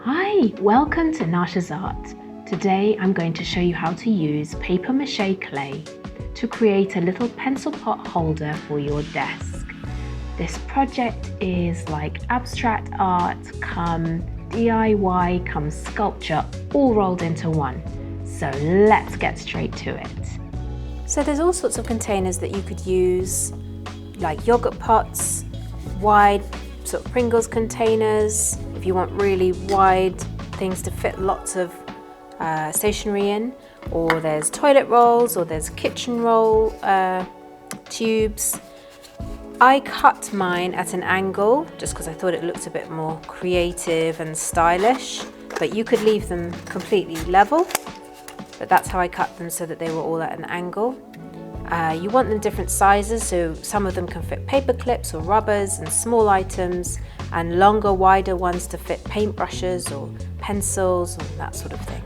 Hi, welcome to Nasha's Art. Today I'm going to show you how to use paper-mache clay to create a little pencil pot holder for your desk. This project is like abstract art come DIY come sculpture all rolled into one. So let's get straight to it. So there's all sorts of containers that you could use, like yogurt pots, wide sort of Pringles containers, if you want really wide things to fit lots of stationery in, or there's toilet rolls, or there's kitchen roll tubes. I cut mine at an angle just because I thought it looked a bit more creative and stylish, but you could leave them completely level, but that's how I cut them, so that they were all at an angle. You want them different sizes, so some of them can fit paper clips or rubbers and small items, and longer, wider ones to fit paintbrushes or pencils or that sort of thing.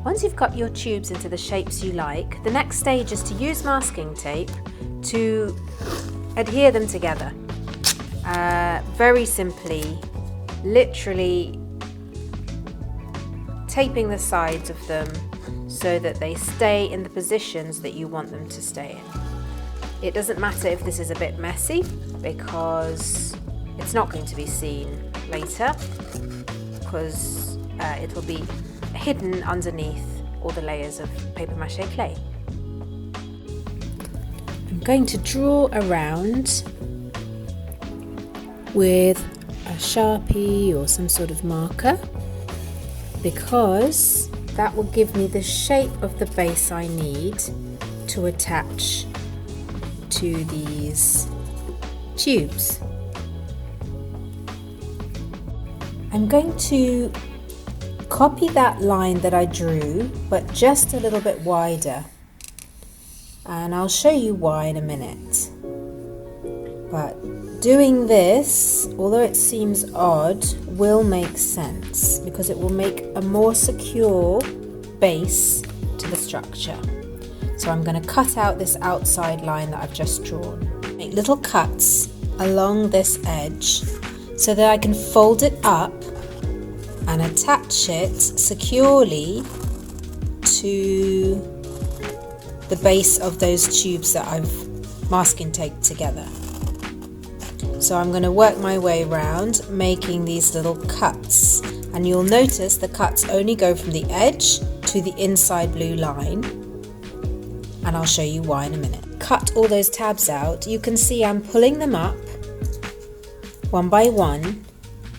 Once you've cut your tubes into the shapes you like, the next stage is to use masking tape to adhere them together. Very simply, literally taping the sides of them so that they stay in the positions that you want them to stay in. It doesn't matter if this is a bit messy, because it's not going to be seen later, because it'll be hidden underneath all the layers of paper-mache clay. I'm going to draw around with a Sharpie or some sort of marker, because that will give me the shape of the base I need to attach to these tubes. I'm going to copy that line that I drew, but just a little bit wider, and I'll show you why in a minute. But doing this, although it seems odd, will make sense, because it will make a more secure base to the structure. So I'm going to cut out this outside line that I've just drawn. Make little cuts along this edge so that I can fold it up and attach it securely to the base of those tubes that I've masking taped together. So I'm going to work my way around making these little cuts, and you'll notice the cuts only go from the edge to the inside blue line, and I'll show you why in a minute. Cut all those tabs out. You can see I'm pulling them up one by one,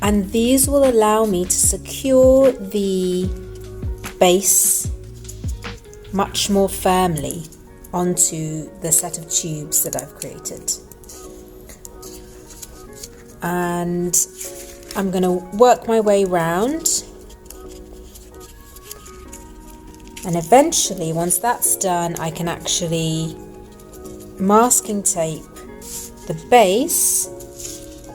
and these will allow me to secure the base much more firmly onto the set of tubes that I've created. And I'm going to work my way round, and eventually, once that's done, I can actually masking tape the base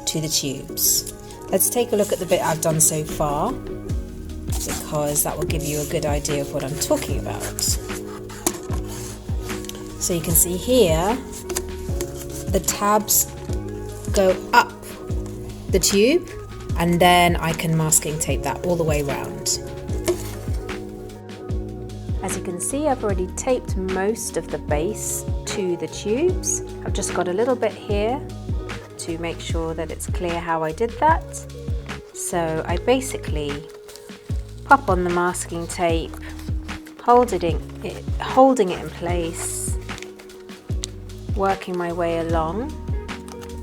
to the tubes. Let's take a look at the bit I've done so far, because that will give you a good idea of what I'm talking about. So you can see here, the tabs go up the tube, and then I can masking tape that all the way round. As you can see, I've already taped most of the base to the tubes. I've just got a little bit here to make sure that it's clear how I did that. So I basically pop on the masking tape, holding it in place, working my way along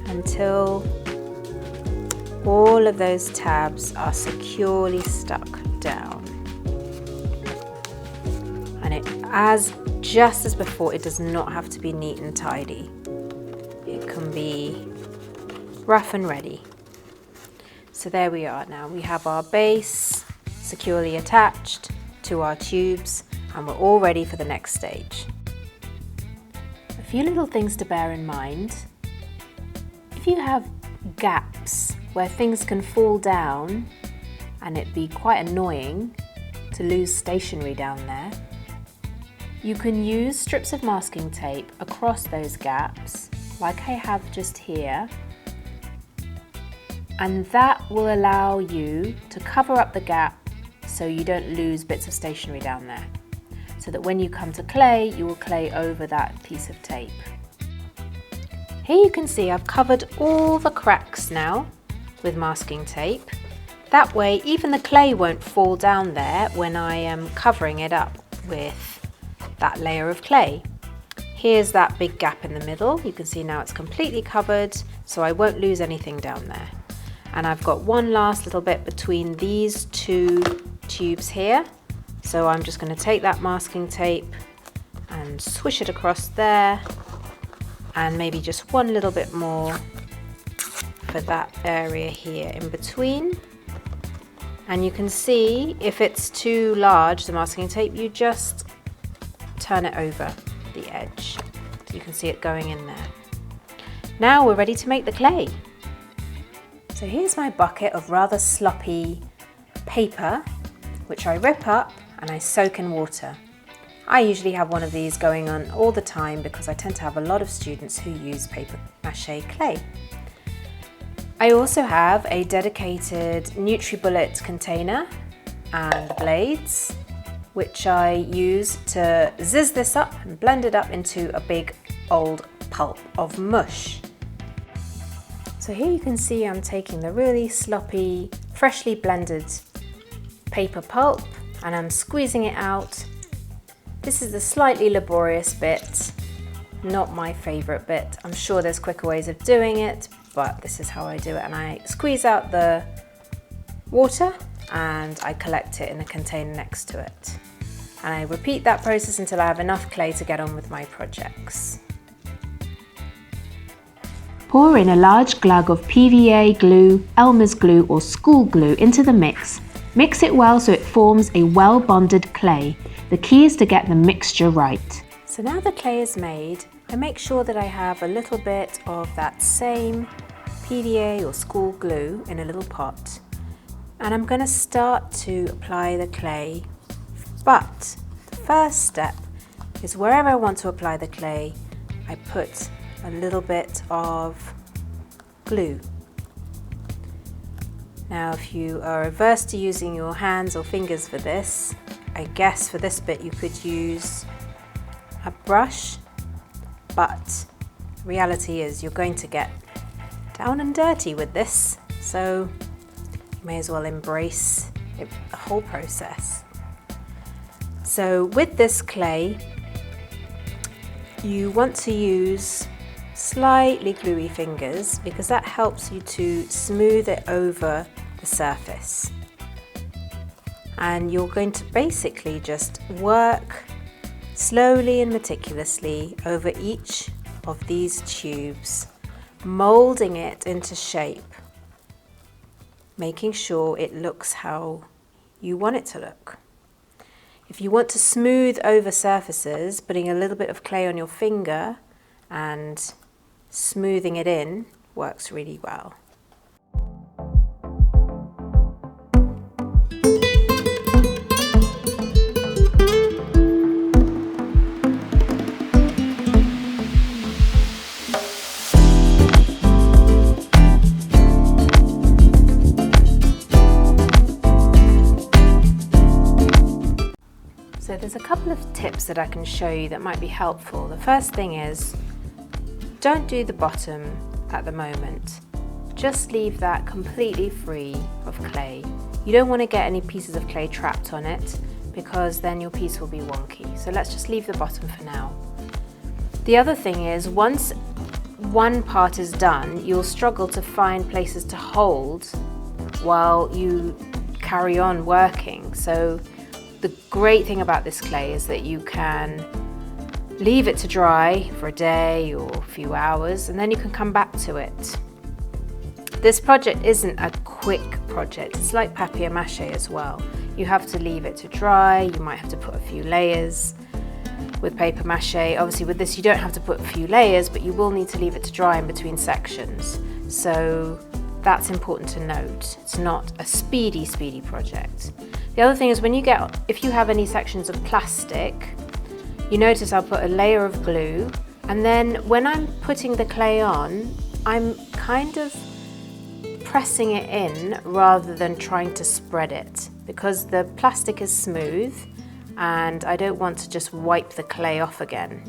until all of those tabs are securely stuck down. And just as before, it does not have to be neat and tidy. It can be rough and ready. So there we are now. We have our base securely attached to our tubes, and we're all ready for the next stage. A few little things to bear in mind. If you have gaps where things can fall down and it'd be quite annoying to lose stationery down there, you can use strips of masking tape across those gaps, like I have just here, and that will allow you to cover up the gap so you don't lose bits of stationery down there, so that when you come to clay, you will clay over that piece of tape. Here you can see I've covered all the cracks now with masking tape. That way even the clay won't fall down there when I am covering it up with that layer of clay. Here's that big gap in the middle. You can see now it's completely covered, so I won't lose anything down there. And I've got one last little bit between these two tubes here. So I'm just going to take that masking tape and swish it across there, and maybe just one little bit more for that area here in between. And you can see if it's too large, the masking tape, you just turn it over the edge so you can see it going in there. Now we're ready to make the clay. So here's my bucket of rather sloppy paper, which I rip up and I soak in water. I usually have one of these going on all the time because I tend to have a lot of students who use paper-mache clay. I also have a dedicated NutriBullet container and blades, which I use to zizz this up and blend it up into a big old pulp of mush. So here you can see I'm taking the really sloppy, freshly blended paper pulp and I'm squeezing it out. This is the slightly laborious bit, not my favourite bit. I'm sure there's quicker ways of doing it, but this is how I do it. And I squeeze out the water and I collect it in a container next to it. And I repeat that process until I have enough clay to get on with my projects. Pour in a large glug of PVA glue, Elmer's glue or school glue into the mix. Mix it well so it forms a well-bonded clay. The key is to get the mixture right. So now the clay is made, I make sure that I have a little bit of that same PVA or school glue in a little pot. And I'm going to start to apply the clay. But the first step is wherever I want to apply the clay, I put a little bit of glue. Now if you are averse to using your hands or fingers for this, I guess for this bit you could use a brush, but the reality is you're going to get down and dirty with this, so you may as well embrace the whole process. So with this clay, you want to use slightly gluey fingers because that helps you to smooth it over the surface. And you're going to basically just work slowly and meticulously over each of these tubes, molding it into shape, making sure it looks how you want it to look. If you want to smooth over surfaces, putting a little bit of clay on your finger and smoothing it in works really well. So there's a couple of tips that I can show you that might be helpful. The first thing is, don't do the bottom at the moment. Just leave that completely free of clay. You don't want to get any pieces of clay trapped on it because then your piece will be wonky. So let's just leave the bottom for now. The other thing is, once one part is done, you'll struggle to find places to hold while you carry on working. So the great thing about this clay is that you can leave it to dry for a day or a few hours and then you can come back to it. This project isn't a quick project, it's like papier-mâché as well. You have to leave it to dry, you might have to put a few layers. With papier-mâché, obviously with this you don't have to put a few layers, but you will need to leave it to dry in between sections. So That's important to note. It's not a speedy project. The other thing is if you have any sections of plastic, you notice I'll put a layer of glue, and then when I'm putting the clay on, I'm kind of pressing it in rather than trying to spread it, because the plastic is smooth and I don't want to just wipe the clay off again.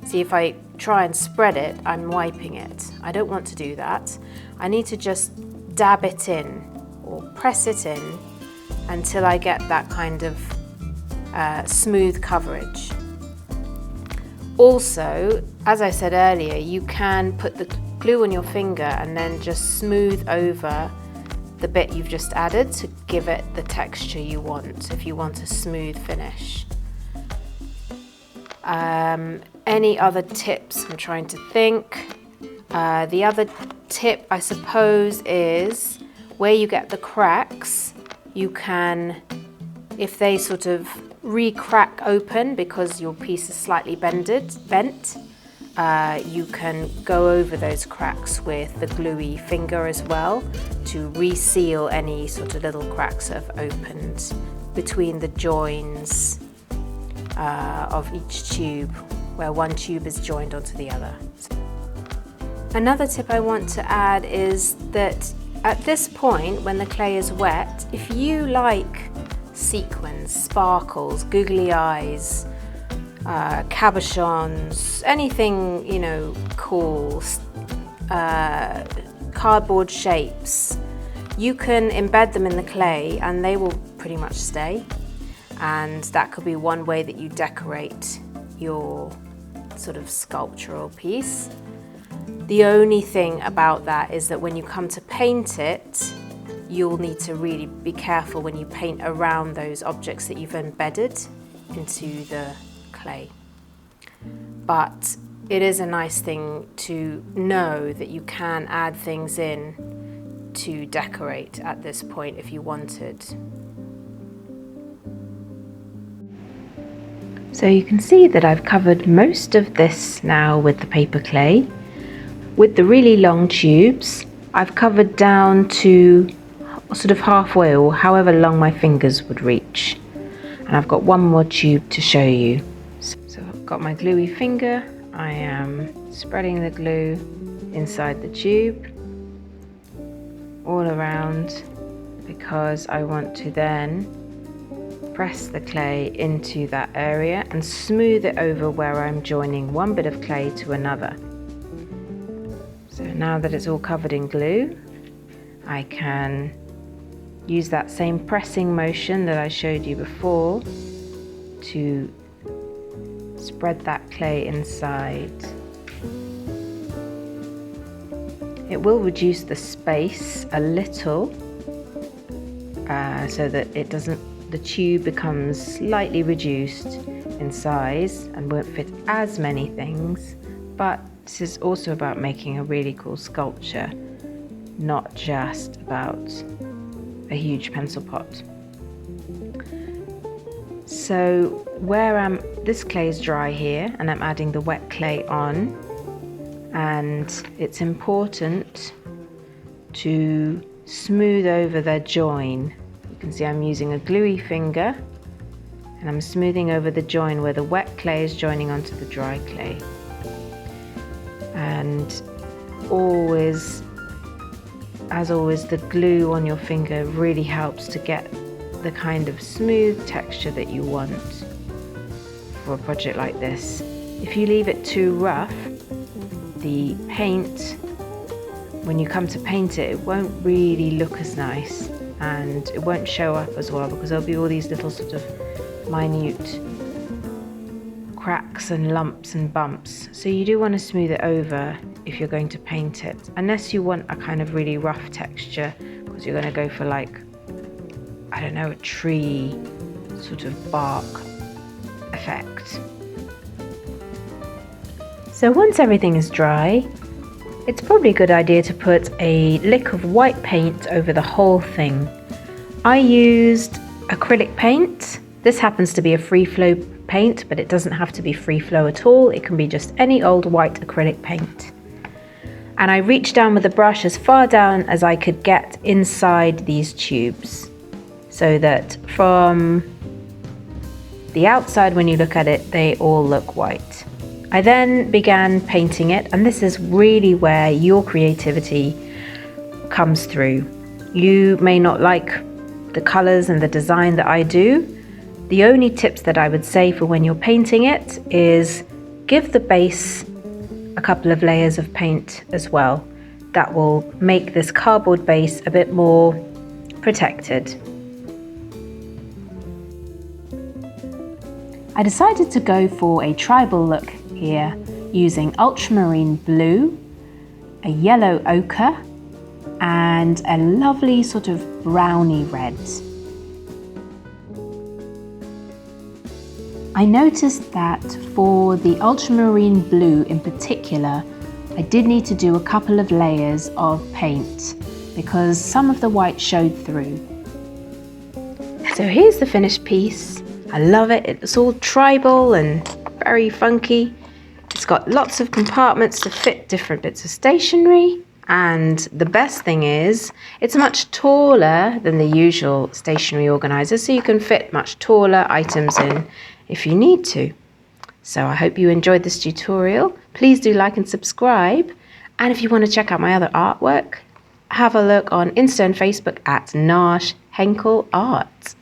See, if I try and spread it, I'm wiping it. I don't want to do that. I need to just dab it in or press it in until I get that kind of smooth coverage. Also, as I said earlier, you can put the glue on your finger and then just smooth over the bit you've just added to give it the texture you want, if you want a smooth finish. Any other tips? I'm trying to think. The other tip, I suppose, is where you get the cracks, you can, if they sort of re-crack open because your piece is slightly bent, you can go over those cracks with the gluey finger as well to reseal any sort of little cracks that have opened between the joins of each tube, where one tube is joined onto the other. Another tip I want to add is that at this point, when the clay is wet, if you like sequins, sparkles, googly eyes, cabochons, anything, you know, cool, cardboard shapes, you can embed them in the clay and they will pretty much stay. And that could be one way that you decorate your sort of sculptural piece. The only thing about that is that when you come to paint it, you'll need to really be careful when you paint around those objects that you've embedded into the clay. But it is a nice thing to know that you can add things in to decorate at this point if you wanted. So you can see that I've covered most of this now with the paper clay. With the really long tubes, I've covered down to sort of halfway, or however long my fingers would reach. And I've got one more tube to show you. So I've got my gluey finger. I am spreading the glue inside the tube all around, because I want to then press the clay into that area and smooth it over where I'm joining one bit of clay to another. So now that it's all covered in glue, I can use that same pressing motion that I showed you before to spread that clay inside. It will reduce the space a little so that the tube becomes slightly reduced in size and won't fit as many things, but this is also about making a really cool sculpture, not just about a huge pencil pot. So this clay is dry here and I'm adding the wet clay on, and it's important to smooth over the join. You can see I'm using a gluey finger and I'm smoothing over the join where the wet clay is joining onto the dry clay. And as always, the glue on your finger really helps to get the kind of smooth texture that you want for a project like this. If you leave it too rough, the paint, when you come to paint it, it won't really look as nice, and it won't show up as well, because there'll be all these little sort of minute cracks and lumps and bumps. So you do want to smooth it over if you're going to paint it, unless you want a kind of really rough texture, because you're going to go for, like, I don't know, a tree sort of bark effect. So once everything is dry, it's probably a good idea to put a lick of white paint over the whole thing. I used acrylic paint. This happens to be a free flow paint, but it doesn't have to be free flow at all. It can be just any old white acrylic paint. And I reached down with the brush as far down as I could get inside these tubes, so that from the outside when you look at it, they all look white. I then began painting it, and this is really where your creativity comes through. You may not like the colors and the design that I do. The only tips that I would say for when you're painting it is give the base a couple of layers of paint as well. That will make this cardboard base a bit more protected. I decided to go for a tribal look here using ultramarine blue, a yellow ochre, and a lovely sort of browny red. I noticed that for the ultramarine blue in particular, I did need to do a couple of layers of paint because some of the white showed through. So here's the finished piece. I love it. It's all tribal and very funky. It's got lots of compartments to fit different bits of stationery. And the best thing is, it's much taller than the usual stationery organizer, so you can fit much taller items in if you need to. So I hope you enjoyed this tutorial. Please do like and subscribe. And if you want to check out my other artwork, have a look on Insta and Facebook at Nash Henkel Art.